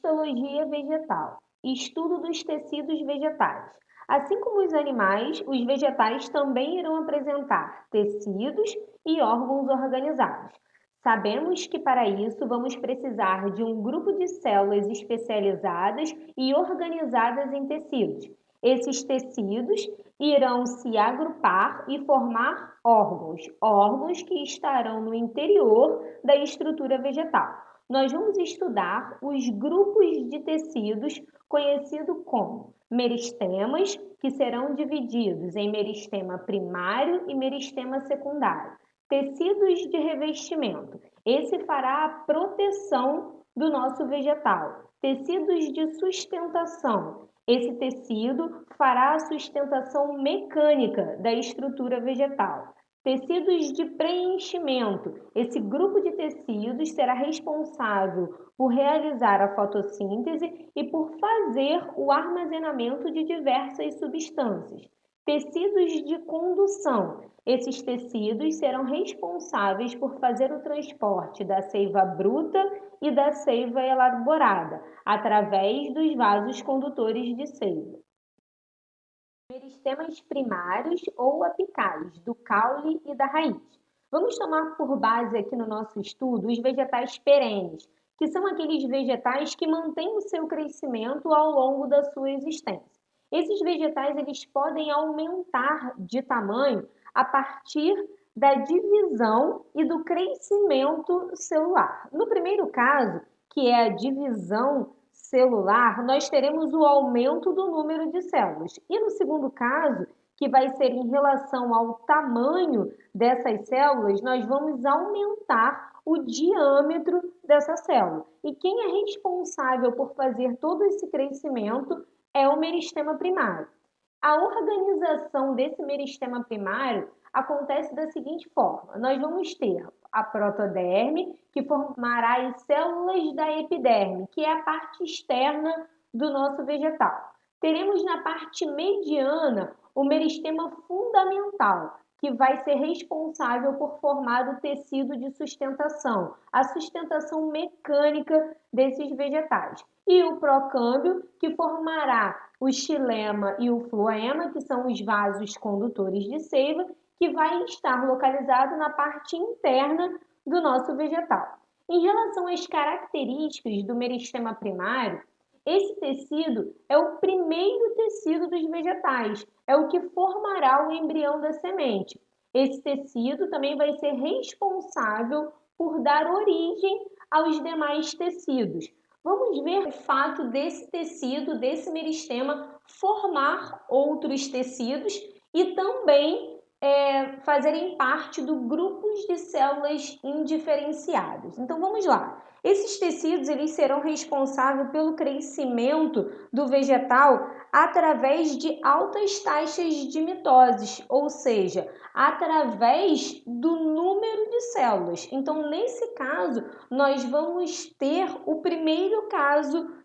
Histologia vegetal, estudo dos tecidos vegetais. Assim como os animais, os vegetais também irão apresentar tecidos e órgãos organizados. Sabemos que para isso vamos precisar de um grupo de células especializadas e organizadas em tecidos. Esses tecidos irão se agrupar e formar órgãos que estarão no interior da estrutura vegetal. Nós vamos estudar os grupos de tecidos conhecidos como meristemas, que serão divididos em meristema primário e meristema secundário. Tecidos de revestimento, esse fará a proteção do nosso vegetal. Tecidos de sustentação, esse tecido fará a sustentação mecânica da estrutura vegetal. Tecidos de preenchimento. Esse grupo de tecidos será responsável por realizar a fotossíntese e por fazer o armazenamento de diversas substâncias. Tecidos de condução. Esses tecidos serão responsáveis por fazer o transporte da seiva bruta e da seiva elaborada, através dos vasos condutores de seiva. Meristemas primários ou apicais, do caule e da raiz. Vamos tomar por base aqui no nosso estudo os vegetais perenes, que são aqueles vegetais que mantêm o seu crescimento ao longo da sua existência. Esses vegetais eles podem aumentar de tamanho a partir da divisão e do crescimento celular. No primeiro caso, que é a divisão celular, nós teremos o aumento do número de células. E no segundo caso, que vai ser em relação ao tamanho dessas células, nós vamos aumentar o diâmetro dessa célula. E quem é responsável por fazer todo esse crescimento é o meristema primário. A organização desse meristema primário acontece da seguinte forma: nós vamos ter a protoderme, que formará as células da epiderme, que é a parte externa do nosso vegetal. Teremos na parte mediana o meristema fundamental, que vai ser responsável por formar o tecido de sustentação, a sustentação mecânica desses vegetais. E o procâmbio, que formará o xilema e o floema, que são os vasos condutores de seiva, que vai estar localizado na parte interna do nosso vegetal. Em relação às características do meristema primário, esse tecido é o primeiro tecido dos vegetais, é o que formará o embrião da semente. Esse tecido também vai ser responsável por dar origem aos demais tecidos. Vamos ver o fato desse tecido, desse meristema, formar outros tecidos e também fazerem parte do grupos de células indiferenciadas. Então vamos lá. Esses tecidos eles serão responsáveis pelo crescimento do vegetal através de altas taxas de mitose, ou seja, através do número de células. Então, nesse caso, nós vamos ter o primeiro caso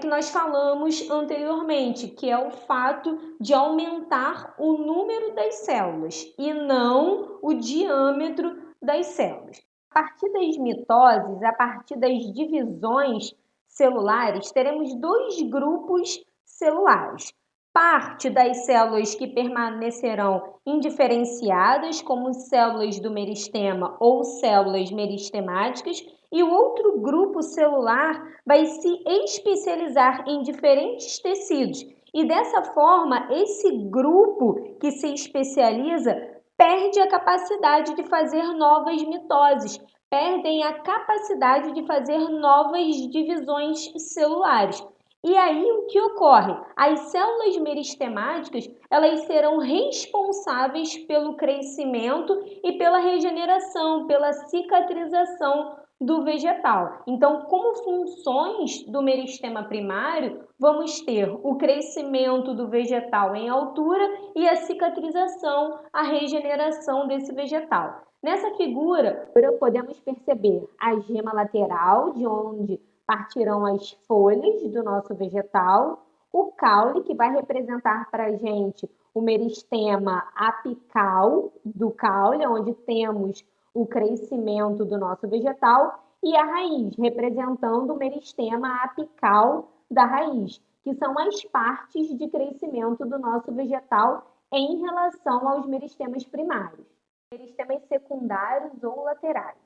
que nós falamos anteriormente, que é o fato de aumentar o número das células e não o diâmetro das células. A partir das mitoses, a partir das divisões celulares, teremos dois grupos celulares. Parte das células que permanecerão indiferenciadas, como células do meristema ou células meristemáticas, e o outro grupo celular vai se especializar em diferentes tecidos. E dessa forma, esse grupo que se especializa perde a capacidade de fazer novas mitoses, perdem a capacidade de fazer novas divisões celulares. E aí o que ocorre? As células meristemáticas, elas serão responsáveis pelo crescimento e pela regeneração, pela cicatrização do vegetal. Então, como funções do meristema primário, vamos ter o crescimento do vegetal em altura e a cicatrização, a regeneração desse vegetal. Nessa figura, podemos perceber a gema lateral, de onde partirão as folhas do nosso vegetal, o caule, que vai representar para a gente o meristema apical do caule, onde temos o crescimento do nosso vegetal, e a raiz, representando o meristema apical da raiz, que são as partes de crescimento do nosso vegetal em relação aos meristemas primários. Meristemas secundários ou laterais.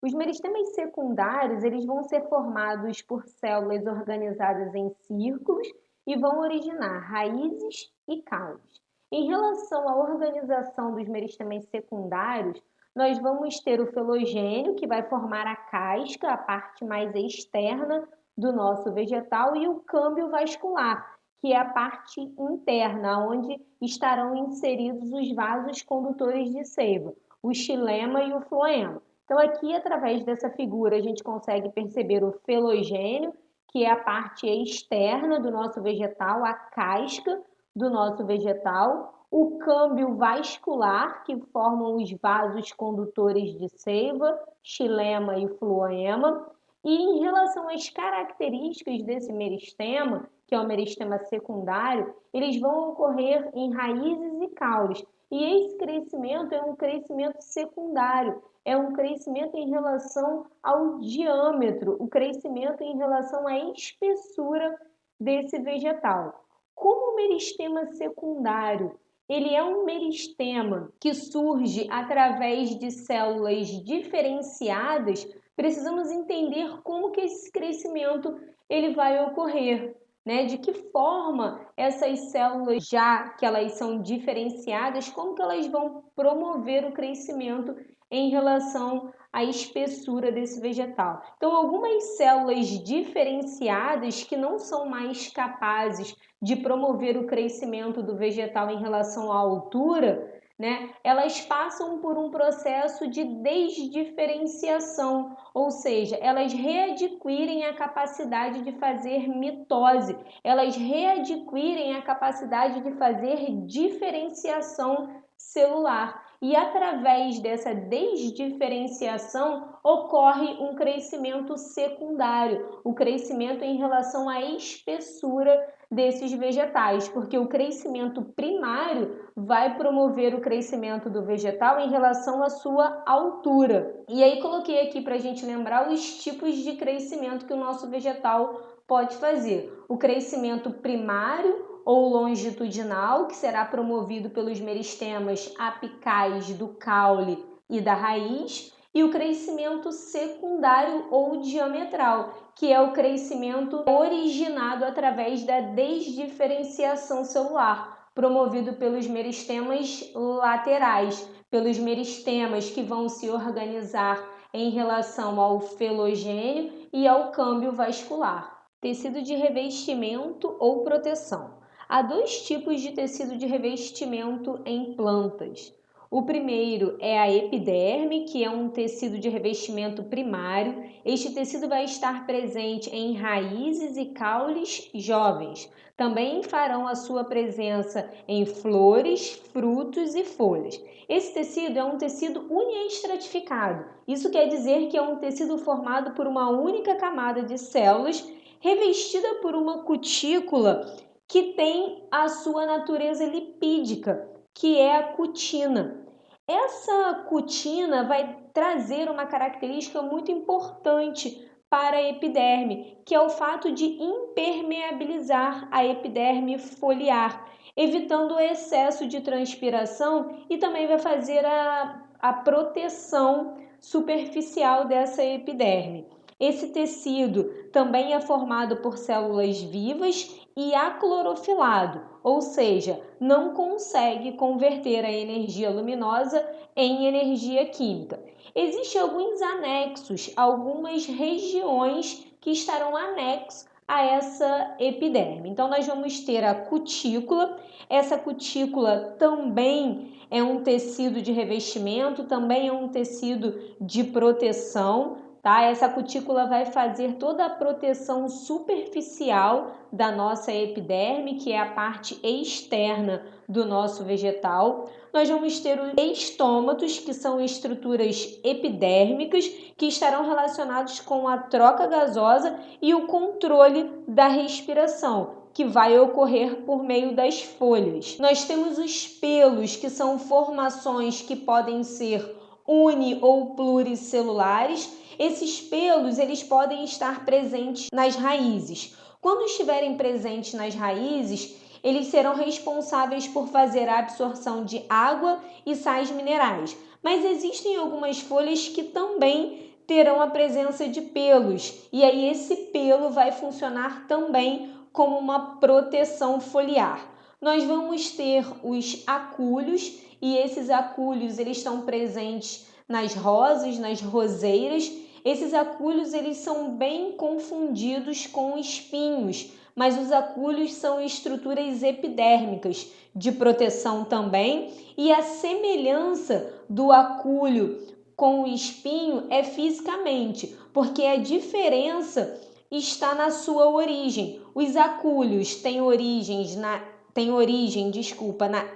Os meristemas secundários, eles vão ser formados por células organizadas em círculos e vão originar raízes e caules. Em relação à organização dos meristemas secundários, nós vamos ter o filogênio, que vai formar a casca, a parte mais externa do nosso vegetal, e o câmbio vascular, que é a parte interna, onde estarão inseridos os vasos condutores de seiva, o xilema e o floema. Então, aqui, através dessa figura, a gente consegue perceber o filogênio, que é a parte externa do nosso vegetal, a casca do nosso vegetal, o câmbio vascular, que formam os vasos condutores de seiva, xilema e floema. E em relação às características desse meristema, que é o meristema secundário, eles vão ocorrer em raízes e caules. E esse crescimento é um crescimento secundário, é um crescimento em relação ao diâmetro, o crescimento em relação à espessura desse vegetal. Como o meristema secundário, ele é um meristema que surge através de células diferenciadas, precisamos entender como que esse crescimento ele vai ocorrer, né? De que forma essas células, já que elas são diferenciadas, como que elas vão promover o crescimento em relação à espessura desse vegetal. Então, algumas células diferenciadas que não são mais capazes de promover o crescimento do vegetal em relação à altura, né, elas passam por um processo de desdiferenciação, ou seja, elas readquirem a capacidade de fazer mitose, elas readquirem a capacidade de fazer diferenciação celular. E através dessa desdiferenciação ocorre um crescimento secundário, o crescimento em relação à espessura desses vegetais, porque o crescimento primário vai promover o crescimento do vegetal em relação à sua altura. E aí coloquei aqui para a gente lembrar os tipos de crescimento que o nosso vegetal pode fazer. O crescimento primário ou longitudinal, que será promovido pelos meristemas apicais do caule e da raiz, e o crescimento secundário ou diametral, que é o crescimento originado através da desdiferenciação celular, promovido pelos meristemas laterais, pelos meristemas que vão se organizar em relação ao filogênio e ao câmbio vascular. Tecido de revestimento ou proteção. Há dois tipos de tecido de revestimento em plantas. O primeiro é a epiderme, que é um tecido de revestimento primário. Este tecido vai estar presente em raízes e caules jovens. Também farão a sua presença em flores, frutos e folhas. Esse tecido é um tecido uniestratificado. Isso quer dizer que é um tecido formado por uma única camada de células revestida por uma cutícula que tem a sua natureza lipídica, que é a cutina. Essa cutina vai trazer uma característica muito importante para a epiderme, que é o fato de impermeabilizar a epiderme foliar, evitando o excesso de transpiração, e também vai fazer a proteção superficial dessa epiderme. Esse tecido também é formado por células vivas e aclorofilado, ou seja, não consegue converter a energia luminosa em energia química. Existem alguns anexos, algumas regiões que estarão anexos a essa epiderme. Então, nós vamos ter a cutícula. Essa cutícula também é um tecido de revestimento, também é um tecido de proteção. Tá? Essa cutícula vai fazer toda a proteção superficial da nossa epiderme, que é a parte externa do nosso vegetal. Nós vamos ter os estômatos, que são estruturas epidérmicas, que estarão relacionados com a troca gasosa e o controle da respiração, que vai ocorrer por meio das folhas. Nós temos os pelos, que são formações que podem ser uni ou pluricelulares. Esses pelos eles podem estar presentes nas raízes. Quando estiverem presentes nas raízes, eles serão responsáveis por fazer a absorção de água e sais minerais. Mas existem algumas folhas que também terão a presença de pelos, e aí esse pelo vai funcionar também como uma proteção foliar. Nós vamos ter os acúlios, e esses acúlios eles estão presentes nas rosas, nas roseiras. Esses acúlios eles são bem confundidos com espinhos, mas os acúlios são estruturas epidérmicas de proteção também, e a semelhança do acúlio com o espinho é fisicamente, porque a diferença está na sua origem. Os acúlios têm origem na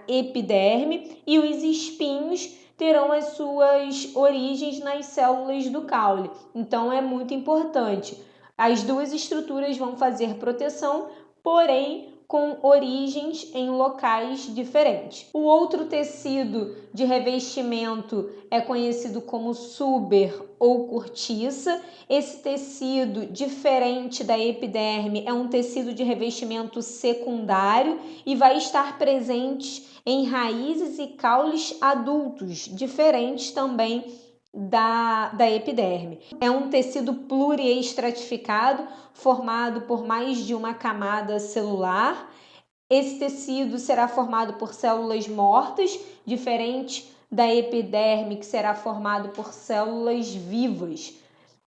epiderme, e os espinhos terão as suas origens nas células do caule. Então é muito importante. As duas estruturas vão fazer proteção, porém com origens em locais diferentes. O outro tecido de revestimento é conhecido como suber ou cortiça. Esse tecido, diferente da epiderme, é um tecido de revestimento secundário e vai estar presente em raízes e caules adultos, diferentes também da epiderme. É um tecido pluriestratificado, formado por mais de uma camada celular. Esse tecido será formado por células mortas, diferente da epiderme, que será formado por células vivas.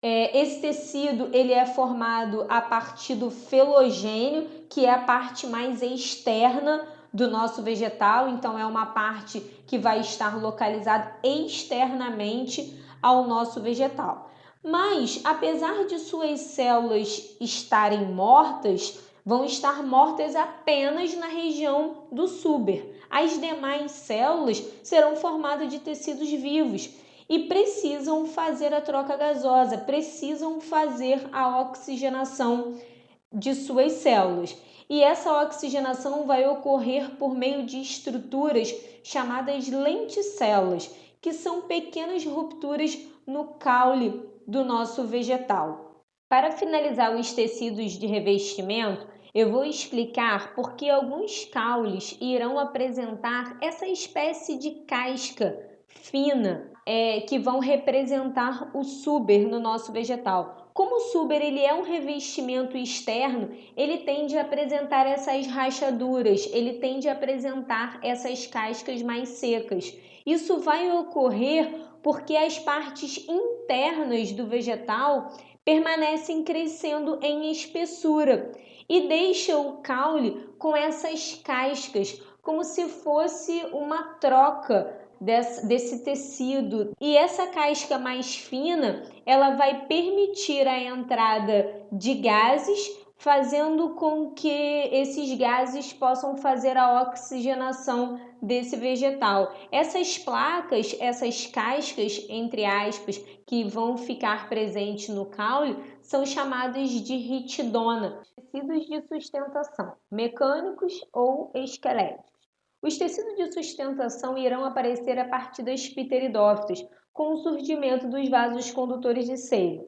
Esse tecido ele é formado a partir do felogênio, que é a parte mais externa do nosso vegetal, então é uma parte que vai estar localizada externamente ao nosso vegetal. Mas, apesar de suas células estarem mortas, vão estar mortas apenas na região do suber. As demais células serão formadas de tecidos vivos e precisam fazer a troca gasosa, precisam fazer a oxigenação de suas células. E essa oxigenação vai ocorrer por meio de estruturas chamadas lenticelas, que são pequenas rupturas no caule do nosso vegetal. Para finalizar os tecidos de revestimento, eu vou explicar por que alguns caules irão apresentar essa espécie de casca fina que vão representar o suber no nosso vegetal. Como o suber ele é um revestimento externo, ele tende a apresentar essas rachaduras, ele tende a apresentar essas cascas mais secas. Isso vai ocorrer porque as partes internas do vegetal permanecem crescendo em espessura e deixam o caule com essas cascas, como se fosse uma troca desse tecido. E essa casca mais fina, ela vai permitir a entrada de gases, fazendo com que esses gases possam fazer a oxigenação desse vegetal. Essas placas, essas cascas, entre aspas, que vão ficar presentes no caule, são chamadas de ritidona, tecidos de sustentação, mecânicos ou esqueléticos. Os tecidos de sustentação irão aparecer a partir das pteridófitas, com o surgimento dos vasos condutores de seiva.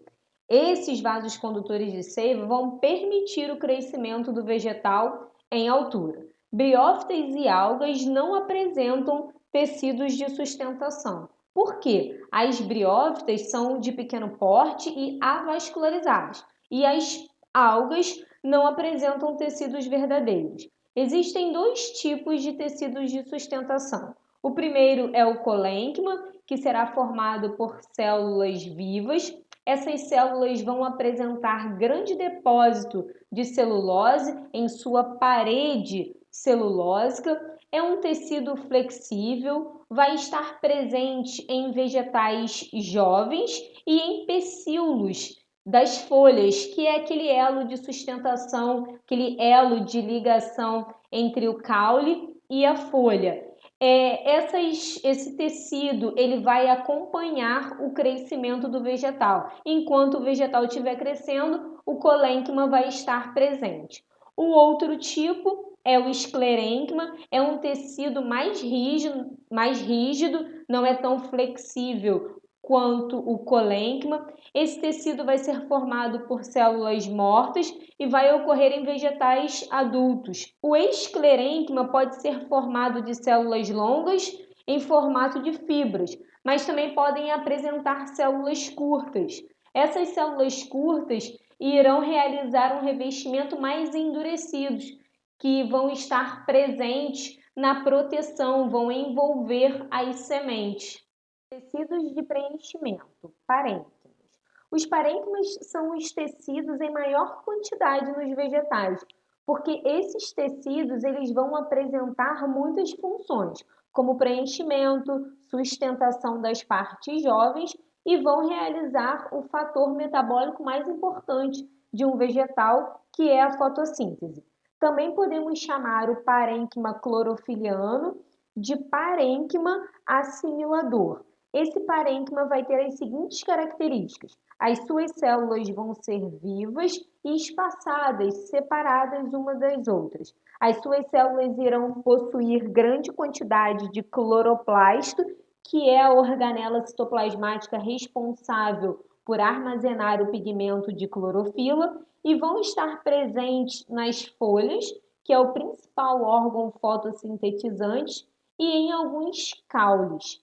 Esses vasos condutores de seiva vão permitir o crescimento do vegetal em altura. Briófitas e algas não apresentam tecidos de sustentação. Por quê? As briófitas são de pequeno porte e avascularizadas, e as algas não apresentam tecidos verdadeiros. Existem dois tipos de tecidos de sustentação. O primeiro é o colênquima, que será formado por células vivas. Essas células vão apresentar grande depósito de celulose em sua parede celulósica. É um tecido flexível, vai estar presente em vegetais jovens e em pecíolos das folhas, que é aquele elo de sustentação, aquele elo de ligação entre o caule e a folha. Esse tecido ele vai acompanhar o crescimento do vegetal. Enquanto o vegetal estiver crescendo, o colênquima vai estar presente. O outro tipo é o esclerênquima, é um tecido mais rígido, mais rígido, não é tão flexível quanto o colênquima. Esse tecido vai ser formado por células mortas e vai ocorrer em vegetais adultos. O esclerênquima pode ser formado de células longas em formato de fibras, mas também podem apresentar células curtas. Essas células curtas irão realizar um revestimento mais endurecidos, que vão estar presentes na proteção, vão envolver as sementes. Tecidos de preenchimento, parênquimas. Os parênquimas são os tecidos em maior quantidade nos vegetais, porque esses tecidos eles vão apresentar muitas funções, como preenchimento, sustentação das partes jovens e vão realizar o fator metabólico mais importante de um vegetal, que é a fotossíntese. Também podemos chamar o parênquima clorofiliano de parênquima assimilador. Esse parênquima vai ter as seguintes características: as suas células vão ser vivas e espaçadas, separadas umas das outras. As suas células irão possuir grande quantidade de cloroplasto, que é a organela citoplasmática responsável por armazenar o pigmento de clorofila, e vão estar presentes nas folhas, que é o principal órgão fotossintetizante, e em alguns caules.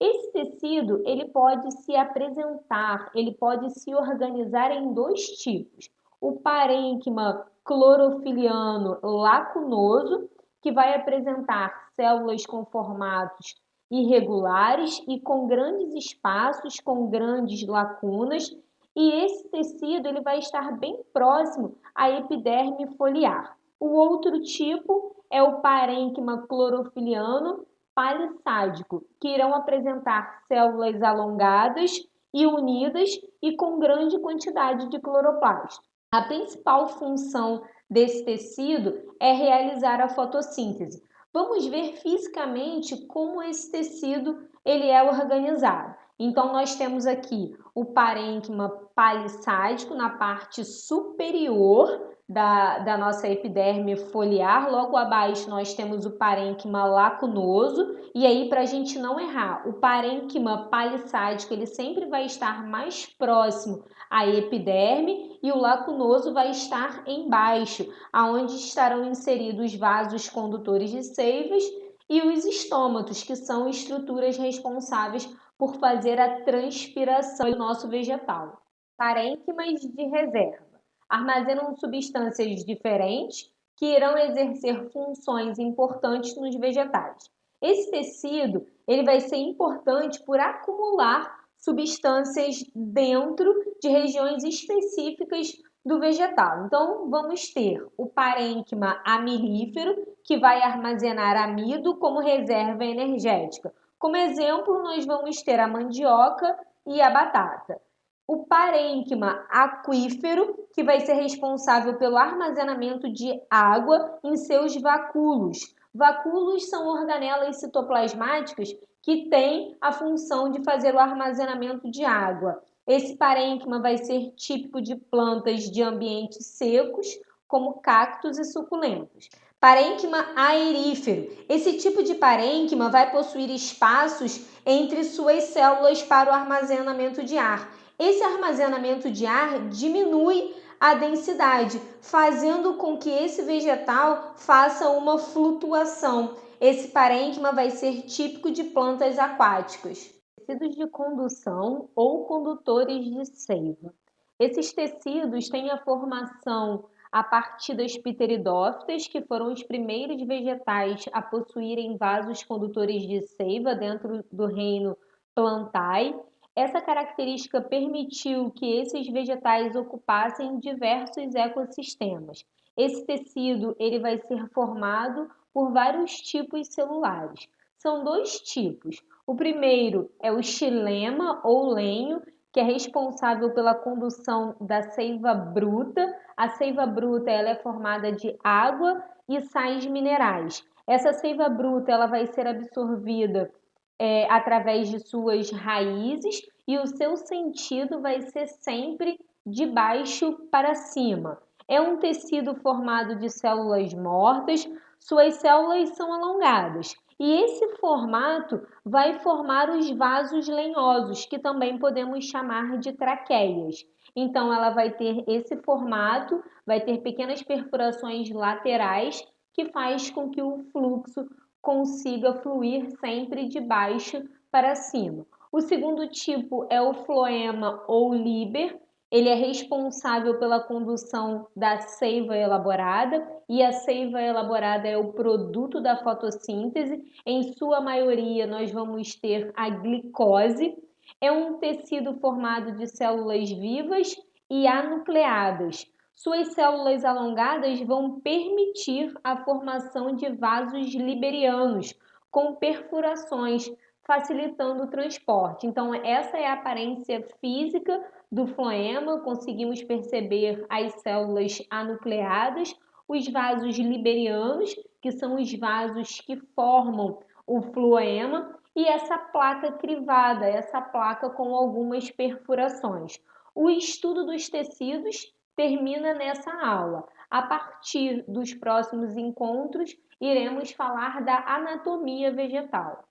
Esse tecido, ele pode se apresentar, ele pode se organizar em dois tipos. O parênquima clorofiliano lacunoso, que vai apresentar células com formatos irregulares e com grandes espaços, com grandes lacunas, e esse tecido ele vai estar bem próximo à epiderme foliar. O outro tipo é o parênquima clorofiliano palissádico, que irão apresentar células alongadas e unidas e com grande quantidade de cloroplasto. A principal função desse tecido é realizar a fotossíntese. Vamos ver fisicamente como esse tecido ele é organizado. Então, nós temos aqui o parênquima palissádico na parte superior da nossa epiderme foliar. Logo abaixo nós temos o parênquima lacunoso, e aí para a gente não errar, o parênquima palissádico ele sempre vai estar mais próximo à epiderme e o lacunoso vai estar embaixo, aonde estarão inseridos vasos condutores de seivas e os estômatos, que são estruturas responsáveis por fazer a transpiração do nosso vegetal. Parênquimas de reserva armazenam substâncias diferentes que irão exercer funções importantes nos vegetais. Esse tecido ele vai ser importante por acumular substâncias dentro de regiões específicas do vegetal. Então, vamos ter o parênquima amilífero, que vai armazenar amido como reserva energética. Como exemplo, nós vamos ter a mandioca e a batata. O parênquima aquífero, que vai ser responsável pelo armazenamento de água em seus vacúolos. Vacúolos são organelas citoplasmáticas que têm a função de fazer o armazenamento de água. Esse parênquima vai ser típico de plantas de ambientes secos, como cactos e suculentas. Parênquima aerífero. Esse tipo de parênquima vai possuir espaços entre suas células para o armazenamento de ar. Esse armazenamento de ar diminui a densidade, fazendo com que esse vegetal faça uma flutuação. Esse parênquima vai ser típico de plantas aquáticas. Tecidos de condução ou condutores de seiva. Esses tecidos têm a formação a partir das pteridófitas, que foram os primeiros vegetais a possuírem vasos condutores de seiva dentro do reino Plantae. Essa característica permitiu que esses vegetais ocupassem diversos ecossistemas. Esse tecido ele vai ser formado por vários tipos celulares. São dois tipos. O primeiro é o xilema ou lenho, que é responsável pela condução da seiva bruta. A seiva bruta ela é formada de água e sais minerais. Essa seiva bruta ela vai ser absorvida através de suas raízes e o seu sentido vai ser sempre de baixo para cima. É um tecido formado de células mortas, suas células são alongadas E esse formato vai formar os vasos lenhosos, que também podemos chamar de traqueias. Então, ela vai ter esse formato, vai ter pequenas perfurações laterais, que faz com que o fluxo consiga fluir sempre de baixo para cima. O segundo tipo é o floema ou líber. Ele é responsável pela condução da seiva elaborada, e a seiva elaborada é o produto da fotossíntese. Em sua maioria, nós vamos ter a glicose. É um tecido formado de células vivas e anucleadas. Suas células alongadas vão permitir a formação de vasos liberianos com perfurações, facilitando o transporte. Então, essa é a aparência física do floema. Conseguimos perceber as células anucleadas, os vasos liberianos, que são os vasos que formam o floema, e essa placa crivada, essa placa com algumas perfurações. O estudo dos tecidos termina nessa aula. A partir dos próximos encontros, iremos falar da anatomia vegetal.